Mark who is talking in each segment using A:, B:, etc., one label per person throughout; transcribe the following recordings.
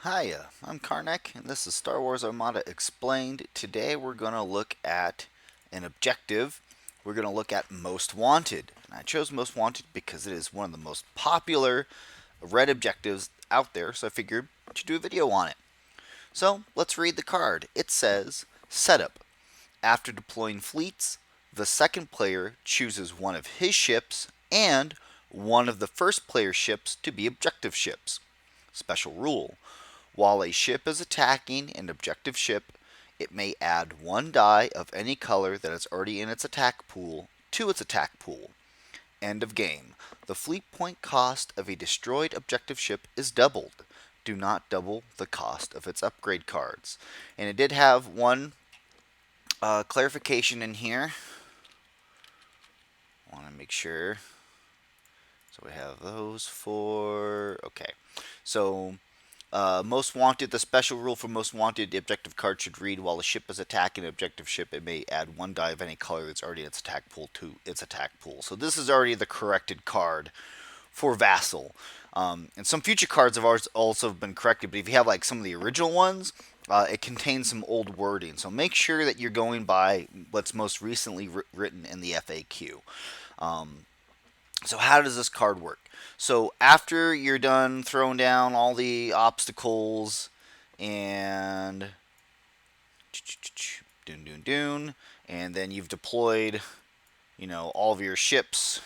A: Hiya, I'm Karnak, and this is Star Wars Armada Explained. Today we're going to look at an objective. We're going to look at Most Wanted. And I chose Most Wanted because it is one of the most popular red objectives out there, so I figured I should do a video on it. So let's read the card. It says, Setup. After deploying fleets, the second player chooses one of his ships and one of the first player's ships to be objective ships. Special rule. While a ship is attacking an objective ship, it may add one die of any color that is already in its attack pool to its attack pool. End of game. The fleet point cost of a destroyed objective ship is doubled. Do not double the cost of its upgrade cards. And it did have one clarification in here. I want to make sure. So we have those four. Okay. So Most Wanted, the special rule for Most Wanted, the objective card should read, while a ship is attacking an objective ship, it may add one die of any color that's already in its attack pool to its attack pool. So this is already the corrected card for Vassal. And some future cards have also been corrected, but if you have like some of the original ones, it contains some old wording. So make sure that you're going by what's most recently written in the FAQ. So how does this card work? So after you're done throwing down all the obstacles and and then you've deployed, all of your ships.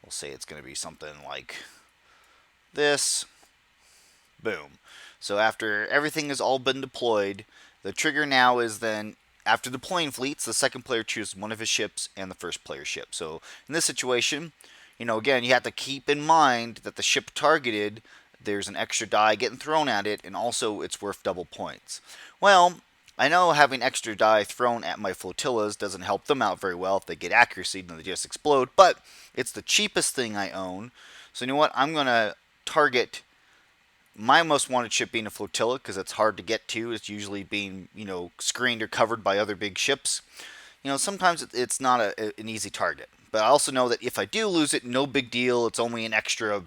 A: We'll say it's going to be something like this. Boom. So after everything has all been deployed, the trigger now is then, after deploying fleets, the second player chooses one of his ships and the first player's ship. So in this situation, again, you have to keep in mind that the ship targeted, there's an extra die getting thrown at it, and also it's worth double points. Well, I know having extra die thrown at my flotillas doesn't help them out very well if they get accuracy and they just explode, but it's the cheapest thing I own. So you know what? I'm going to target my most wanted ship being a flotilla because it's hard to get to. It's usually being, screened or covered by other big ships. Sometimes it's not an easy target. But I also know that if I do lose it, no big deal. It's only an extra,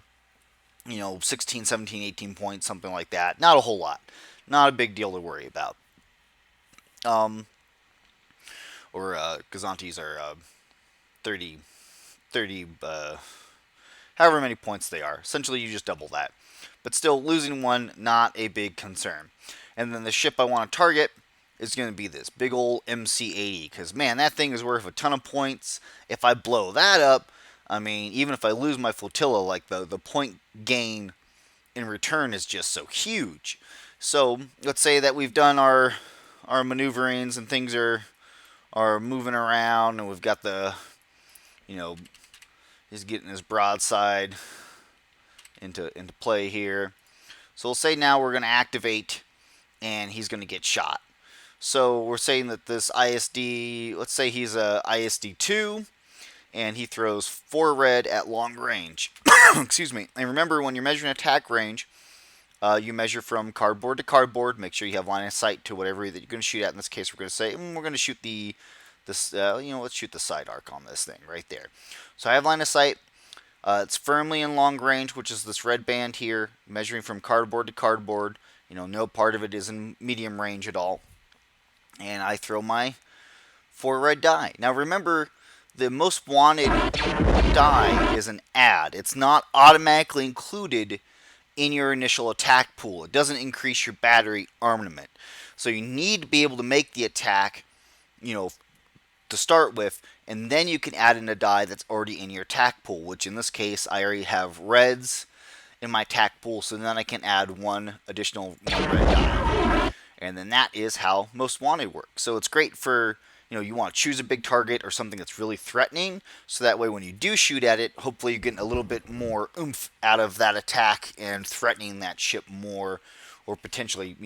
A: 16, 17, 18 points, something like that. Not a whole lot. Not a big deal to worry about. Gazantes are 30, however many points they are. Essentially, you just double that. But still, losing one, not a big concern. And then the ship I want to target is going to be this big old MC-80, because, man, that thing is worth a ton of points. If I blow that up, even if I lose my flotilla, like the point gain in return is just so huge. So let's say that we've done our maneuverings and things are moving around, and we've got the, he's getting his broadside into play here. So we'll say now we're going to activate, and he's going to get shot. So we're saying that this ISD, let's say he's a ISD 2, and he throws 4 red at long range. Excuse me. And remember, when you're measuring attack range, you measure from cardboard to cardboard. Make sure you have line of sight to whatever that you're going to shoot at. In this case, we're going to say we're going to shoot let's shoot the side arc on this thing right there. So I have line of sight. It's firmly in long range, which is this red band here, measuring from cardboard to cardboard. No part of it is in medium range at all. And I throw my 4 red die. Now remember, the most wanted die is an add. It's not automatically included in your initial attack pool. It doesn't increase your battery armament. So you need to be able to make the attack, to start with, and then you can add in a die that's already in your attack pool, which in this case, I already have reds in my attack pool, so then I can add one additional 1 red die. And then that is how Most Wanted works. So it's great for, you want to choose a big target or something that's really threatening. So that way when you do shoot at it, hopefully you're getting a little bit more oomph out of that attack and threatening that ship more, or potentially,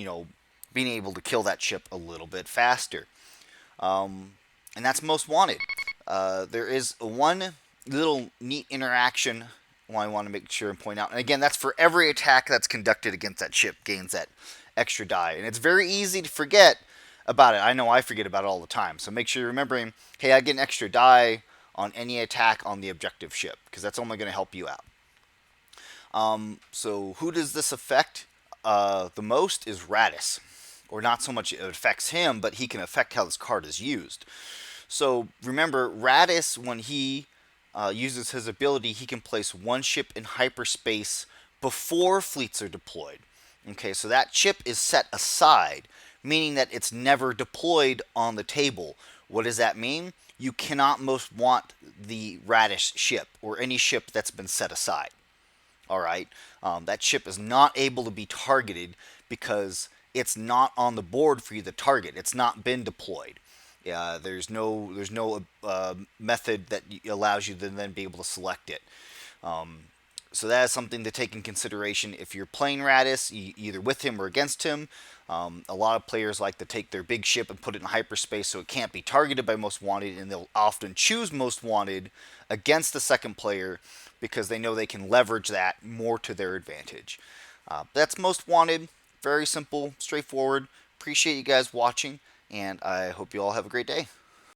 A: being able to kill that ship a little bit faster. And that's Most Wanted. There is one little neat interaction I want to make sure and point out. And again, that's for every attack that's conducted against that ship gains that extra die. And it's very easy to forget about it. I know I forget about it all the time. So make sure you're remembering, hey, I get an extra die on any attack on the objective ship, because that's only going to help you out. So who does this affect? the most is Radis, or not so much it affects him, but he can affect how this card is used. So remember, Radis, when he uses his ability, he can place one ship in hyperspace before fleets are deployed. Okay, so that chip is set aside, meaning that it's never deployed on the table. What does that mean? You cannot most want the Radis ship or any ship that's been set aside. All right, that ship is not able to be targeted because it's not on the board for you to target. It's not been deployed. There's no method that allows you to then be able to select it. So that is something to take in consideration if you're playing Radis, either with him or against him. A lot of players like to take their big ship and put it in hyperspace so it can't be targeted by Most Wanted, and they'll often choose Most Wanted against the second player because they know they can leverage that more to their advantage. That's Most Wanted. Very simple, straightforward. Appreciate you guys watching, and I hope you all have a great day.